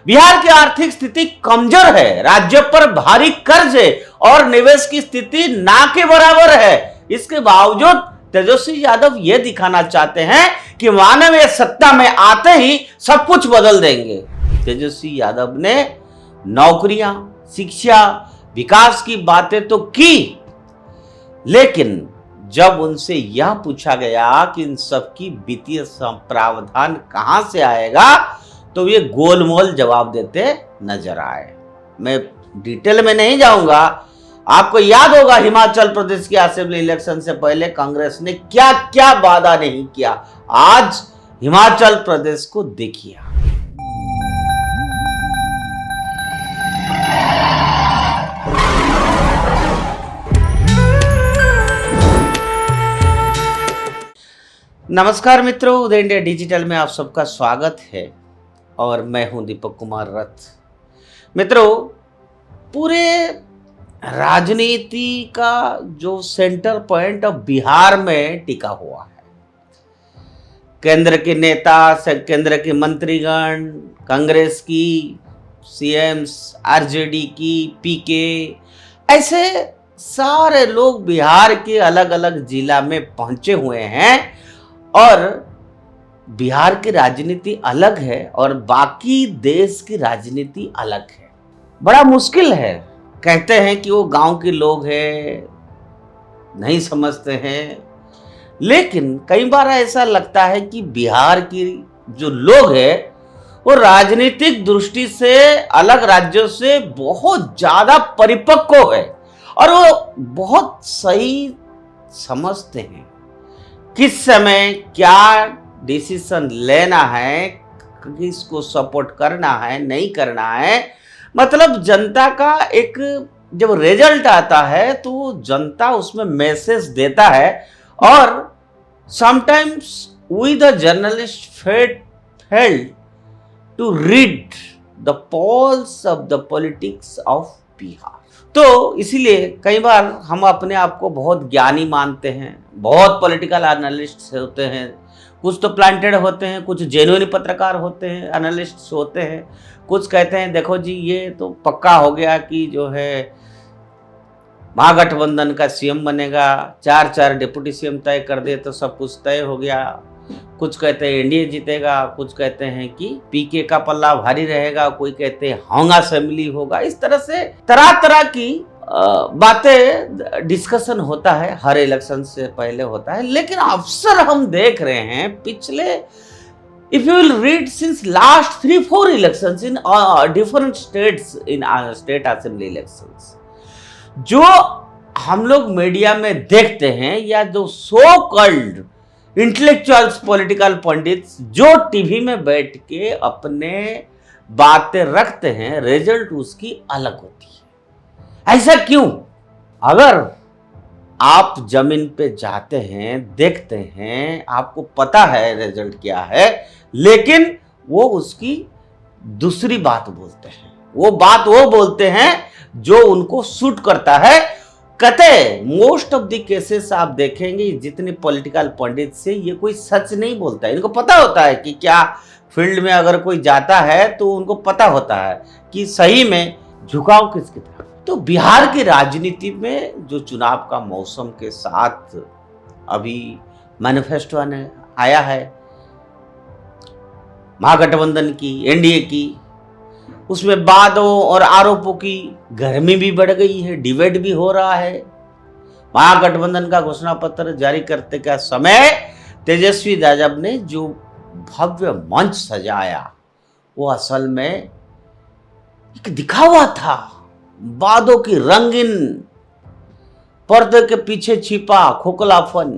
बिहार की आर्थिक स्थिति कमजोर है, राज्य पर भारी कर्ज है और निवेश की स्थिति ना के बराबर है। इसके बावजूद तेजस्वी यादव यह दिखाना चाहते हैं कि मानव ये सत्ता में आते ही सब कुछ बदल देंगे। तेजस्वी यादव ने नौकरियां, शिक्षा, विकास की बातें तो की, लेकिन जब उनसे यह पूछा गया कि इन सब की वित्तीय प्रावधान कहां से आएगा, तो ये गोलमोल जवाब देते नजर आए। मैं डिटेल में नहीं जाऊंगा। आपको याद होगा हिमाचल प्रदेश के असेंबली इलेक्शन से पहले कांग्रेस ने क्या क्या वादा नहीं किया। आज हिमाचल प्रदेश को देखिए। नमस्कार मित्रों, उदय इंडिया डिजिटल में आप सबका स्वागत है और मैं हूं दीपक कुमार रथ। मित्रों, पूरे राजनीति का जो सेंटर पॉइंट अब बिहार में टिका हुआ है। केंद्र के नेता, केंद्र के मंत्रीगण, कांग्रेस की सीएम्स, आरजेडी की पीके, ऐसे सारे लोग बिहार के अलग अलग जिला में पहुंचे हुए हैं और बिहार की राजनीति अलग है और बाकी देश की राजनीति अलग है। बड़ा मुश्किल है। कहते हैं कि वो गांव के लोग हैं, नहीं समझते हैं, लेकिन कई बार ऐसा लगता है कि बिहार की जो लोग हैं वो राजनीतिक दृष्टि से अलग राज्यों से बहुत ज्यादा परिपक्व है और वो बहुत सही समझते हैं किस समय क्या डिसीजन लेना है, किसको सपोर्ट करना है, नहीं करना है। मतलब जनता का एक जब रिजल्ट आता है तो जनता उसमें मैसेज देता है और sometimes we the journalist failed to read the polls of the politics of Bihar. तो इसीलिए कई बार हम अपने आप को बहुत ज्ञानी मानते हैं, बहुत पॉलिटिकल एनालिस्ट होते हैं, कुछ तो प्लांटेड होते हैं, कुछ जेन्युइन पत्रकार होते हैं, एनालिस्ट होते हैं, कुछ कहते हैं देखो जी ये तो पक्का हो गया कि जो है महागठबंधन का सीएम बनेगा, 4 डिप्टी सीएम तय कर दे तो सब कुछ तय हो गया। कुछ कहते हैं एनडीए जीतेगा, कुछ कहते हैं कि पीके का पल्ला भारी रहेगा, कोई कहते हैं हांगा असेंबली होगा। इस तरह से तरह तरह की बातें डिस्कशन होता है, हर इलेक्शन से पहले होता है। लेकिन अक्सर हम देख रहे हैं पिछले if you will read since last 3-4 elections in different states in state assembly elections, जो हम लोग मीडिया में देखते हैं या जो so called intellectuals, political pandits जो टीवी में बैठ के अपने बातें रखते हैं, रिजल्ट उसकी अलग होती है। ऐसा क्यों? अगर आप जमीन पे जाते हैं, देखते हैं, आपको पता है रिजल्ट क्या है, लेकिन वो उसकी दूसरी बात बोलते हैं। वो बात वो बोलते हैं जो उनको सूट करता है। कहते मोस्ट ऑफ द केसेस आप देखेंगे जितने पॉलिटिकल पंडित से ये कोई सच नहीं बोलता है। इनको पता होता है कि क्या फील्ड में अगर कोई जाता है तो उनको पता होता है कि सही में झुकाव किसकी तरफ। तो बिहार की राजनीति में जो चुनाव का मौसम के साथ अभी मैनिफेस्टो आया है महागठबंधन की, एनडीए की, उसमें वादों और आरोपों की गर्मी भी बढ़ गई है, डिबेट भी हो रहा है। महागठबंधन का घोषणा पत्र जारी करते का समय तेजस्वी यादव ने जो भव्य मंच सजाया वो असल में एक दिखावा था। वादों की रंगीन पर्दे के पीछे छिपा खोखलापन।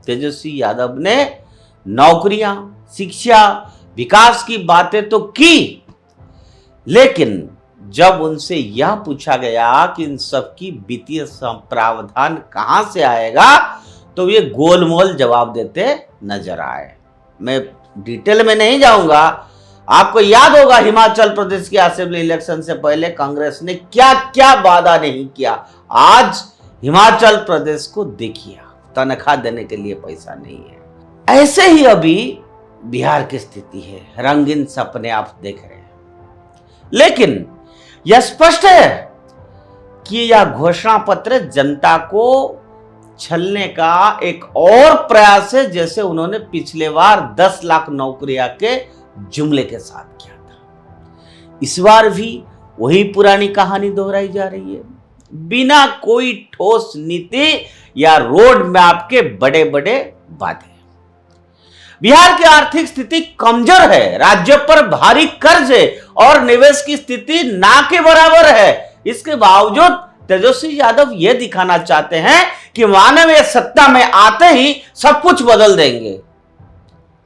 तेजस्वी यादव ने नौकरियां, शिक्षा, विकास की बातें तो की, लेकिन जब उनसे यह पूछा गया कि इन सब की वित्तीय प्रावधान कहां से आएगा, तो ये गोलमोल जवाब देते नजर आए। मैं डिटेल में नहीं जाऊंगा। आपको याद होगा हिमाचल प्रदेश के असेंबली इलेक्शन से पहले कांग्रेस ने क्या क्या वादा नहीं किया। आज हिमाचल प्रदेश को देखिए, तनख्वाह देने के लिए पैसा नहीं है। ऐसे ही अभी बिहार की स्थिति है। रंगीन सपने आप देख रहे हैं। लेकिन यह स्पष्ट है कि यह घोषणा पत्र जनता को छलने का एक और प्रयास है, जैसे उन्होंने पिछले बार 10 लाख नौकरियां के जुमले के साथ किया था। इस बार भी वही पुरानी कहानी दोहराई जा रही है, बिना कोई ठोस नीति या रोड मैप के बड़े बड़े वादे। बिहार की आर्थिक स्थिति कमजोर है, राज्य पर भारी कर्ज है और निवेश की स्थिति ना के बराबर है। इसके बावजूद तेजस्वी यादव यह दिखाना चाहते हैं कि मानव ये सत्ता में आते ही सब कुछ बदल देंगे,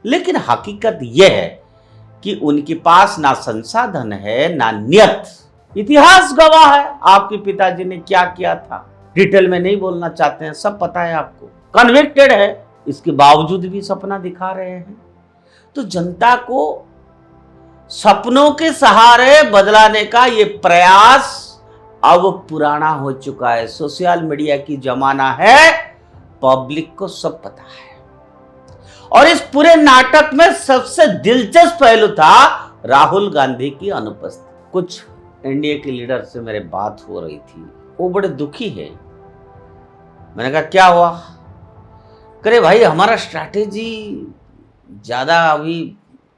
लेकिन हकीकत यह है कि उनके पास ना संसाधन है ना नियत। इतिहास गवाह है आपके पिताजी ने क्या किया था। डिटेल में नहीं बोलना चाहते हैं, सब पता है आपको। कन्विक्टेड है, इसके बावजूद भी सपना दिखा रहे हैं। तो जनता को सपनों के सहारे बदलाने का ये प्रयास अब पुराना हो चुका है। सोशल मीडिया की जमाना है, पब्लिक को सब पता है। और इस पूरे नाटक में सबसे दिलचस्प पहलू था राहुल गांधी की अनुपस्थिति। कुछ एनडीए के लीडर से मेरे बात हो रही थी, वो बड़े दुखी है। मैंने कहा क्या हुआ? करे भाई हमारा स्ट्रैटेजी ज्यादा अभी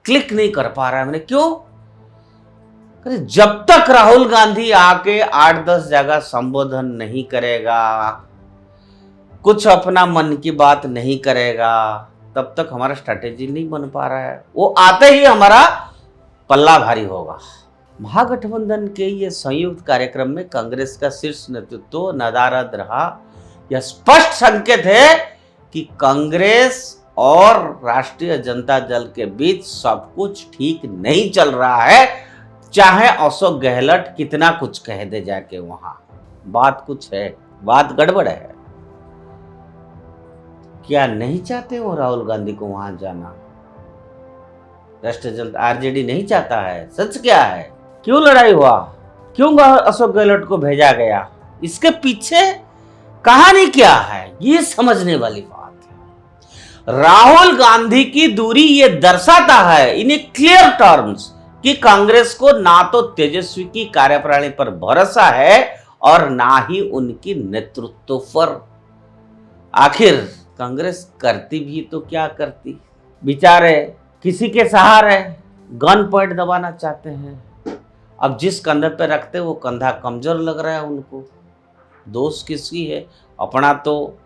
क्लिक नहीं कर पा रहा है। मैंने क्यों? करे जब तक राहुल गांधी आके 8-10 जगह संबोधन नहीं करेगा, कुछ अपना मन की बात नहीं करेगा, तब तक हमारा स्ट्रैटेजी नहीं बन पा रहा है। वो आते ही हमारा पल्ला भारी होगा। महागठबंधन के ये संयुक्त कार्यक्रम में कांग्रेस का शीर्ष नेतृत्व नदारद रहा। यह स्पष्ट संकेत है कि कांग्रेस और राष्ट्रीय जनता दल के बीच सब कुछ ठीक नहीं चल रहा है, चाहे अशोक गहलोत कितना कुछ कह दे जाके वहां। बात कुछ है, बात गड़बड़ है। क्या नहीं चाहते हो राहुल गांधी को वहां जाना? राष्ट्रीय जनता आरजेडी नहीं चाहता है? सच क्या है? क्यों लड़ाई हुआ? क्यों अशोक गहलोत को भेजा गया? इसके पीछे कहानी क्या है, ये समझने वाली बात है। राहुल गांधी की दूरी ये दर्शाता है इन क्लियर टर्म्स कि कांग्रेस को ना तो तेजस्वी की कार्यप्रणाली पर भरोसा है और ना ही उनकी नेतृत्व पर। आखिर कांग्रेस करती भी तो क्या करती? बेचारे किसी के सहारे गन पॉइंट दबाना चाहते हैं। अब जिस कंधे पे रखते वो कंधा कमजोर लग रहा है उनको। दोष किसकी है? अपना तो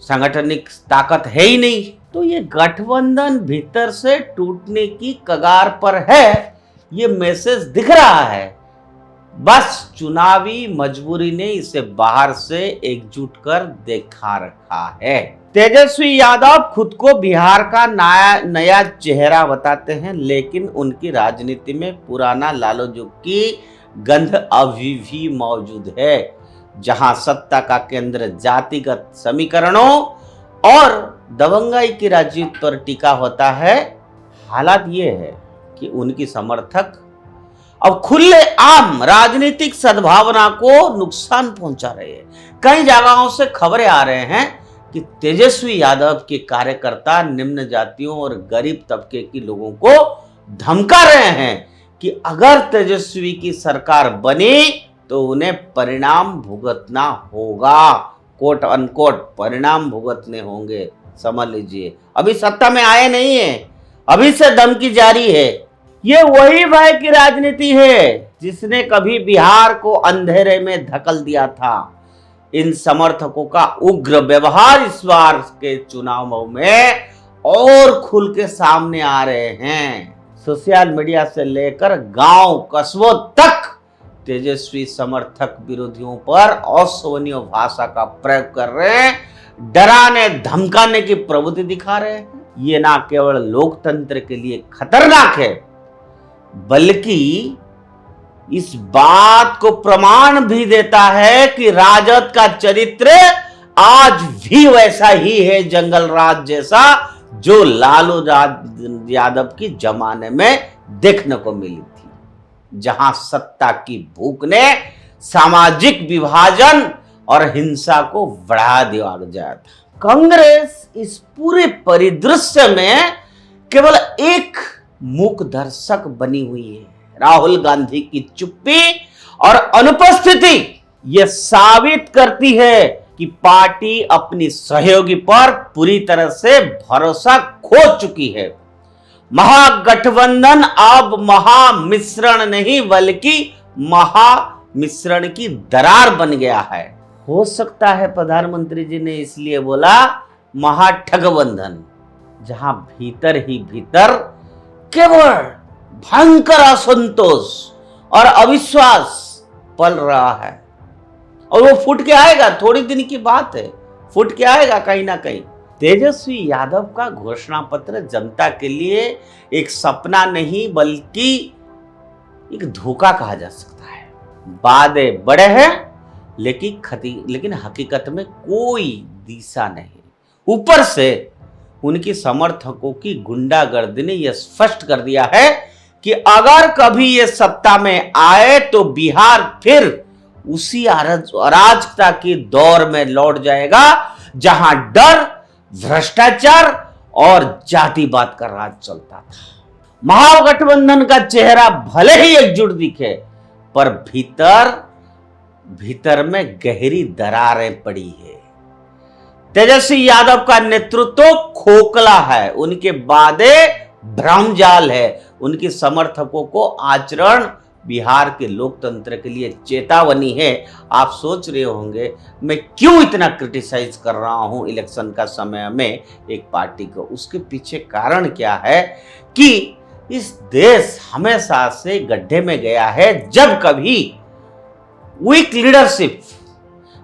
सांगठनिक ताकत है ही नहीं। तो ये गठबंधन भीतर से टूटने की कगार पर है, ये मैसेज दिख रहा है। बस चुनावी मजबूरी ने इसे बाहर से एकजुट कर दिखा रखा है। तेजस्वी यादव खुद को बिहार का नया चेहरा बताते हैं, लेकिन उनकी राजनीति में पुराना लालू युग की गंध अभी भी मौजूद है, जहां सत्ता का केंद्र जातिगत समीकरणों और दबंगाई की राजनीति पर टिका होता है। हालात ये है कि उनकी समर्थक अब खुले आम राजनीतिक सद्भावना को नुकसान पहुंचा रहे हैं। कई जगहों से खबरें आ रहे हैं कि तेजस्वी यादव के कार्यकर्ता निम्न जातियों और गरीब तबके के लोगों को धमका रहे हैं कि अगर तेजस्वी की सरकार बनी तो उन्हें परिणाम भुगतना होगा। कोट अनकोट परिणाम भुगतने होंगे। समझ लीजिए, अभी सत्ता में आए नहीं है, अभी से धमकी जारी है। ये वही भय की राजनीति है जिसने कभी बिहार को अंधेरे में धकेल दिया था। इन समर्थकों का उग्र व्यवहार इस बार के चुनावों में और खुल के सामने आ रहे हैं। सोशल मीडिया से लेकर गांव कस्बों तक तेजस्वी समर्थक विरोधियों पर अशोभनीय भाषा का प्रयोग कर रहे हैं, डराने धमकाने की प्रवृत्ति दिखा रहे हैं। ये ना केवल लोकतंत्र के लिए खतरनाक है, बल्कि इस बात को प्रमाण भी देता है कि राजद का चरित्र आज भी वैसा ही है, जंगल राज जैसा, जो लालू यादव की जमाने में देखने को मिली थी, जहां सत्ता की भूख ने सामाजिक विभाजन और हिंसा को बढ़ा दिया गया था। कांग्रेस इस पूरे परिदृश्य में केवल एक मूक दर्शक बनी हुई है। राहुल गांधी की चुप्पी और अनुपस्थिति यह साबित करती है कि पार्टी अपनी सहयोगी पर पूरी तरह से भरोसा खो चुकी है। महागठबंधन अब महामिश्रण नहीं बल्कि महामिश्रण की दरार बन गया है। हो सकता है प्रधानमंत्री जी ने इसलिए बोला महाठगबंधन, जहां भीतर ही भीतर केवल भयंकर असंतोष और अविश्वास पल रहा है और वो फूट के आएगा। थोड़ी दिन की बात है, फूट के आएगा कहीं ना कहीं। तेजस्वी यादव का घोषणा पत्र जनता के लिए एक सपना नहीं बल्कि एक धोखा कहा जा सकता है। वादे बड़े हैं लेकिन हकीकत में कोई दिशा नहीं। ऊपर से उनकी समर्थकों की गुंडागर्दी ने यह स्पष्ट कर दिया है कि अगर कभी ये सत्ता में आए तो बिहार फिर उसी अराजकता के दौर में लौट जाएगा जहां डर, भ्रष्टाचार और जातिवाद का राज चलता था। महागठबंधन का चेहरा भले ही एकजुट दिखे पर भीतर में गहरी दरारें पड़ी है। तेजस्वी यादव का नेतृत्व खोखला है, उनके वादे भ्रमजाल है, उनके समर्थकों को आचरण बिहार के लोकतंत्र के लिए चेतावनी है। आप सोच रहे होंगे मैं क्यों इतना क्रिटिसाइज कर रहा हूं इलेक्शन का समय में एक पार्टी को। उसके पीछे कारण क्या है कि इस देश हमेशा से गड्ढे में गया है जब कभी वीक लीडरशिप,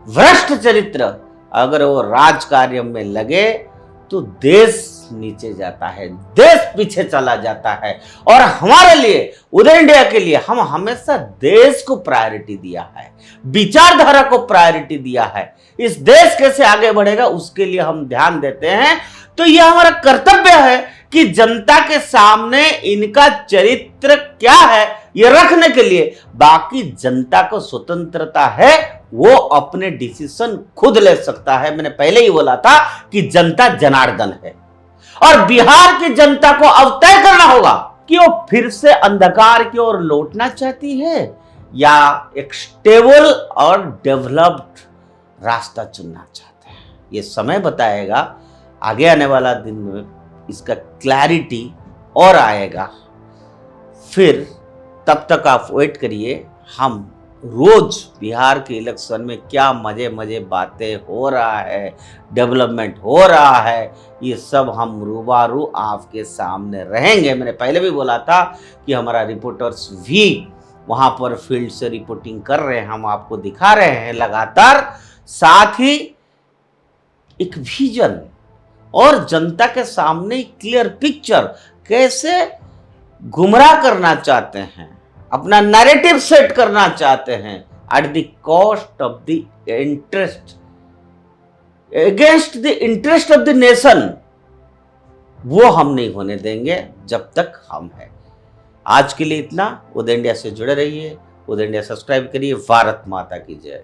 भ्रष्ट चरित्र अगर वो राज कार्य में लगे तो देश नीचे जाता है, देश पीछे चला जाता है। और हमारे लिए, उदय इंडिया के लिए, हम हमेशा देश को प्रायोरिटी दिया है, विचारधारा को प्रायोरिटी दिया है। इस देश कैसे आगे बढ़ेगा उसके लिए हम ध्यान देते हैं। तो यह हमारा कर्तव्य है कि जनता के सामने इनका चरित्र क्या है ये रखने के लिए। बाकी जनता को स्वतंत्रता है, वो अपने डिसीजन खुद ले सकता है। मैंने पहले ही बोला था कि जनता जनार्दन है और बिहार की जनता को अब तय करना होगा कि वो फिर से अंधकार की ओर लौटना चाहती है या एक स्टेबल और डेवलप्ड रास्ता चुनना चाहते हैं। ये समय बताएगा, आगे आने वाला दिन में इसका क्लैरिटी और आएगा। फिर तब तक आप वेट करिए। हम रोज बिहार के इलेक्शन में क्या मजे बातें हो रहा है, डेवलपमेंट हो रहा है, ये सब हम रूबरू आपके सामने रहेंगे। मैंने पहले भी बोला था कि हमारा रिपोर्टर्स भी वहां पर फील्ड से रिपोर्टिंग कर रहे हैं, हम आपको दिखा रहे हैं लगातार। साथ ही एक विजन और जनता के सामने क्लियर पिक्चर, कैसे गुमराह करना चाहते हैं, अपना नैरेटिव सेट करना चाहते हैं at the cost of the interest, against the interest of the nation, वो हम नहीं होने देंगे जब तक हम हैं। आज के लिए इतना। उदय इंडिया से जुड़े रहिए, उदय इंडिया सब्सक्राइब करिए। भारत माता की जय।